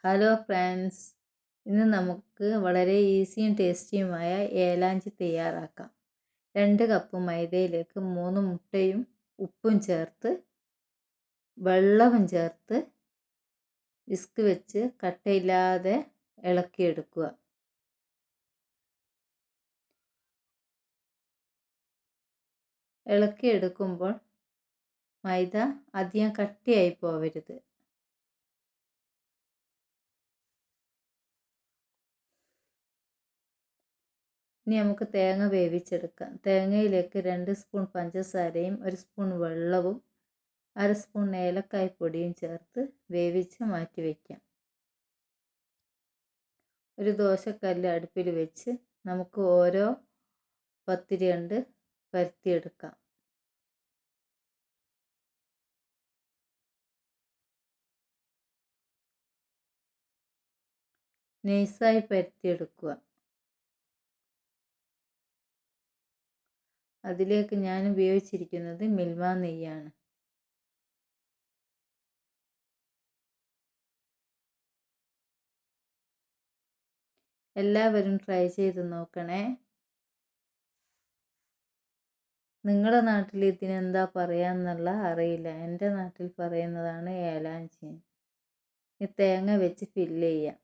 Hello friends, ഇന്ന് നമുക്ക് വളരെ ഈസിയും ടേസ്റ്റിയുമായ ഏലാഞ്ചി തയ്യാറാക്കാം. 2 കപ്പ് മൈദയിലേക്ക് 3 മുട്ടയും ഉപ്പും ചേർത്ത് വെള്ളവും ചേർത്ത് വിസ്ക് വെച്ച് കട്ടയില്ലാതെ ഇളക്കിയെടുക്കുക. ഇളക്കിയെടുക്കുമ്പോൾ മൈദ അധികം കട്ടിയായി പോവരുത്. ഇനി നമുക്ക് തേങ്ങ വേവിച്ചെടുക്കാം. തേങ്ങയിലേക്ക് 2 സ്പൂൺ പഞ്ചസാരയും 1 സ്പൂൺ വെള്ളവും 1/2 സ്പൂൺ ഏലക്കായ് പൊടിയും ചേർത്ത് വേവിച്ച് മാറ്റി വയ്ക്കാം. ഒരു ദോശക്കല്ല് അടുപ്പിൽ വെച്ച് നമുക്ക് ഓരോ പത്തിരി കൊണ്ട് പരത്തിയെടുക്കാം. നൈസായി പരത്തിയെടുക്കുക. അതിലേക്ക് ഞാൻ ഉപയോഗിച്ചിരിക്കുന്നത് മിൽമ നെയ്യാണ്. എല്ലാവരും ട്രൈ ചെയ്ത് നോക്കണേ. നിങ്ങളുടെ നാട്ടിൽ ഇതിനെന്താ പറയാന്നുള്ള അറിയില്ല. എൻ്റെ നാട്ടിൽ പറയുന്നതാണ് ഏലാഞ്ചി. ഈ തേങ്ങ വെച്ച് ഫില്ല് ചെയ്യാം.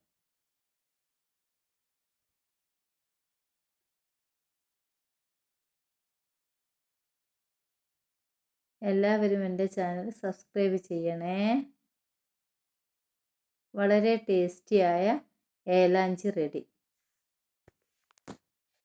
എല്ലാവരും എൻ്റെ ചാനൽ സബ്സ്ക്രൈബ് ചെയ്യണേ. വളരെ ടേസ്റ്റിയായ ഏലാഞ്ചി റെഡി.